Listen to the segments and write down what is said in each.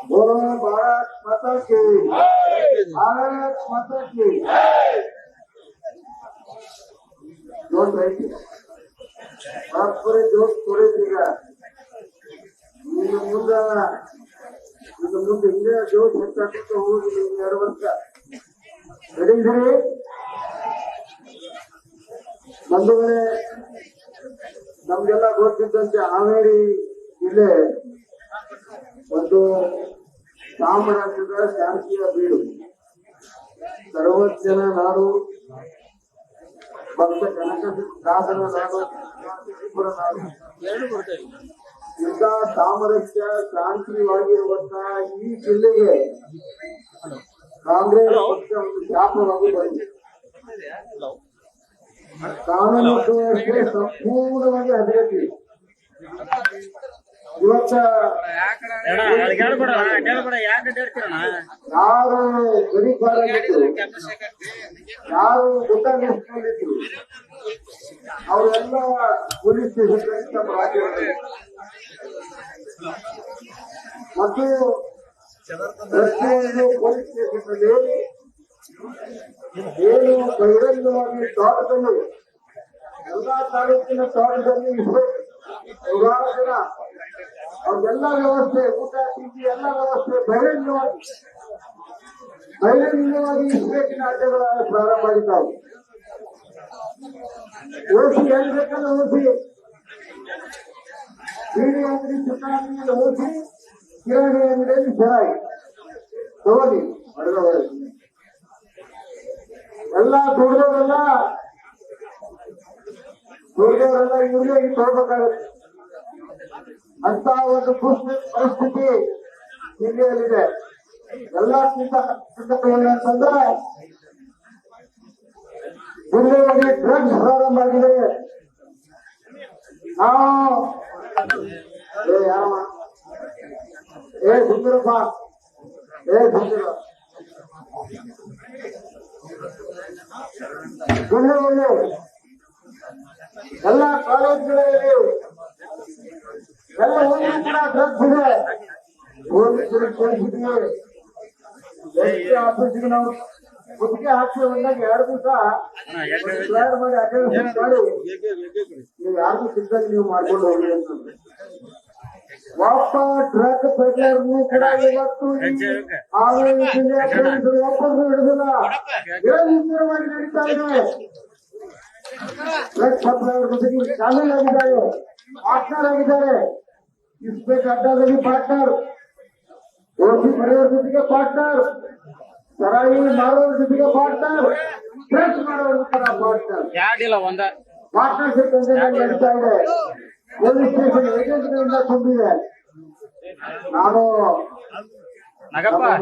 बोलो भारत माता की, भारत माता की। जोश ಐತಿ ಜೋಶ್ ಕೊಡೈತಿ ಈಗ ಇನ್ನು ಮುಂದೆ ಹಿಂಗೆ ಜೋಶ್ ಹೆಚ್ಚಾಗ್ತಾ ಹೋಗಿ 2 ವರ್ಷ ನಡೀರಿ ಬಂಧುಗಳೇ. ನಮ್ಗೆಲ್ಲ ಗೊತ್ತಿದ್ದಂತೆ ಹಾವೇರಿ ಜಿಲ್ಲೆ ಒಂದು ಸಾಮ್ರಾಜ್ಯದ ಶಾಂತಿಯ ಬೀಡು, ಸರ್ವಜ್ಞನ ನಾಡು, ಭಕ್ತ ಕನಕದಾಸನ ನಾಡು, ನಾಡು. ಇಂಥ ಸಾಮರಸ್ಯ ಶಾಂತಿವಾಗಿರುವಂತಹ ಈ ಜಿಲ್ಲೆಗೆ ಕಾಂಗ್ರೆಸ್ ಪಕ್ಷ ಒಂದು ಶಾಪವಾಗಿ ಬಂದಿದೆ. ಕಾನೂನು ಸುವ್ಯವಸ್ಥೆ ಸಂಪೂರ್ಣವಾಗಿ ಹದಗೆಟ್ಟಿದೆ. ಇವತ್ತ ಯಾರು ಗಡಿಪಾರಾಗಿದ್ರು, ಯಾರು ಊಟ ನಿಲ್ಸ್ಕೊಂಡಿದ್ರು, ಅವರೆಲ್ಲ ಪೊಲೀಸ್ ಸ್ಟೇಷನ್ ನಮ್ಮ ರಾಜ್ಯದಲ್ಲಿ ಮತ್ತು ಪ್ರತಿಯೊಂದು ಪೊಲೀಸ್ ಸ್ಟೇಷನ್ನಲ್ಲಿ ಏನು ಬಹಿರಂಗವಾಗಿ ತೋಟದಲ್ಲಿ ಎಲ್ಲಾ ತಾಲೂಕಿನ ತೋಟದಲ್ಲಿ ನೂರಾರು ಜನ ಅವ್ರಿಗೆಲ್ಲ ವ್ಯವಸ್ಥೆ, ಊಟ ತಿಂಡಿ ಎಲ್ಲ ವ್ಯವಸ್ಥೆ ಬಹಿರಂಗವಾಗಿ ಇಸ್ಬೇಕಿನ ಅಡ್ಡೆಗಳ ಪ್ರಾರಂಭ ಮಾಡಿದ್ದಾವೆ. ಓಸಿ ಎಲ್ಲಿ ಬೇಕಲ್ಲ ಓಸಿ, ಬೀಡಿ ಅಂಗಡಿ ಚುನಾವಣೆಯಲ್ಲಿ ಓಸಿ, ಕಿರಾಣಿ ಅಂಗಡಿಯಲ್ಲಿ ಸರಾಯಿ ತಗೋದಿ ಹೊಡೆದವರು ಎಲ್ಲ ದುಡ್ದವರೆಲ್ಲ ಇವ್ರಿಗೆ ತಗೋಬೇಕಾಗುತ್ತೆ. ಅಂತ ಒಂದು ಪರಿಸ್ಥಿತಿ ಜಿಲ್ಲೆಯಲ್ಲಿದೆ. ಎಲ್ಲಕ್ಕಿಂತ ಅಂತಂದ್ರೆ ಜಿಲ್ಲೆಯಲ್ಲಿ ಡ್ರಗ್ಸ್ ಪ್ರಾರಂಭ ಆಗಿದೆ. ನಾವು ಸುಂದರಪ್ಪ ಜಿಲ್ಲೆಯಲ್ಲಿ ಎಲ್ಲ ಕಾಲೇಜುಗಳಲ್ಲಿ ಎಲ್ಲ ಓದಿ ಕೂಡ ಡ್ರಗ್ಸ್ ಇದೆ. ಆಫೀಸ್ಗೆ ನಾವು ಗುತ್ತಿಗೆ ಹಾಕಿ ಬಂದಾಗ 2 ದಿವಸ ಮಾಡಿ ಅಟೆಂಡೆನ್ಸ್ ಮಾಡಿ ನೀವು ಯಾರಿಗೂ ಸಿದ್ಧಾಗಿ ನೀವು ಮಾಡ್ಕೊಂಡು ಹೋಗಿ ಅಂತಂದ್ರೆ ಒಬ್ಬ ಡ್ರಗ್ ಪೆಡ್ಲರ್ನು ಕೂಡ ಇವತ್ತು ಹಾವೇರಿ ಜಿಲ್ಲೆಯ ಪೊಲೀಸರು ಒಬ್ಬರು ಹಿಡಿದಿಲ್ಲ. ನಿರಂತರವಾಗಿ ನಡೀತಾ ಇದೆ. ಡ್ರಗ್ ಪೆಡ್ಲರ್ ಜೊತೆಗೆ ಶಾಮೀಲಾಗಿದ್ದಾರೆ, ಪಾರ್ಟ್ನರ್ ಆಗಿದ್ದಾರೆ. ಇಸ್ಪೇಟ್ ಅಡ್ಡಾದಲ್ಲಿ ಪಾರ್ಟ್ನರ್, ಓಸಿ ಬರೆಯೋರ ಜೊತೆಗೆ ಪಾರ್ಟ್ನರ್, ಸರಾಯಿ ಮಾರೋರ ಜೊತೆಗೆ ಪಾರ್ಟ್ನರ್, ಡ್ರಗ್ಸ್ ಮಾಡೋರ ಪಾರ್ಟ್ನರ್, ಪಾರ್ಟ್ನರ್ಶಿಪ್ ನಡೀತಾ ಇದೆ. ಪೊಲೀಸ್ ಸ್ಟೇಷನ್ ಏಜೆಂಟ್ಗಳಿಂದ ತುಂಬಿದೆ. ನಾನು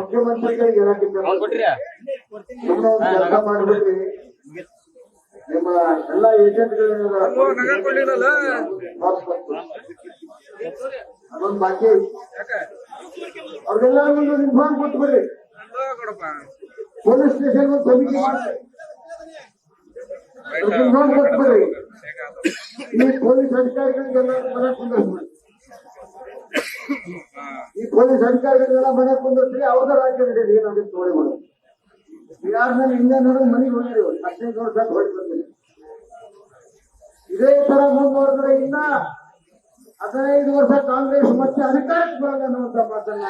ಮುಖ್ಯಮಂತ್ರಿಗಳಿಗೆ ಹೇಳಕ್ಕಿದ್ದೆ, ಕೆಲಸ ಮಾಡಿಬಿಟ್ರಿ, ನಿಮ್ಮ ಎಲ್ಲ ಏಜೆಂಟ್ಗಳಿಂದ ಅದೊಂದು ಬಾಕಿ ಅವ್ರಿಗೆಲ್ಲರಿಗೂ ಇನ್ಫಾರ್ಮ್ ಕೊಟ್ಬಿಡ್ರಿ. ಪೊಲೀಸ್ ಸ್ಟೇಷನ್ ಒಂದು ಸಮಿತಿ ಮಾಡಿ ಇನ್ಫಾರ್ಮ್ ಕೊಟ್ಬಿಡ್ರಿ. ಈ ಪೊಲೀಸ್ ಅಧಿಕಾರಿಗಳಿಗೆಲ್ಲ ಮನೆ ಕುಂದಿರ್ಸ್ಬಿಡಿ. ಮನೆ ಕುಂದಿರ್ಸ್ರಿ, ಅವ್ರದ ರಾಜ್ಯ ನಡೀರಿ. ಏನಾಗುತ್ತೆ ನೋಡಿಬಿಡು. ಬಿಹಾರ್ನಲ್ಲಿ ಹಿಂದೆ ನೋಡೋ ಮನೆಗೆ ಹೋಗಿರಿ, 15 ವರ್ಷ ಹೊಳಿ ಬಂದಿರಿ. ಇದೇ ತರ ಮುಂದುವರೆದ್ರೆ ಇನ್ನ 15 ವರ್ಷ ಕಾಂಗ್ರೆಸ್ ಮತ್ತೆ ಅಧಿಕಾರಕ್ಕೆ ಬರಲ್ಲ ಅನ್ನುವಂತ ಮಾತನ್ನ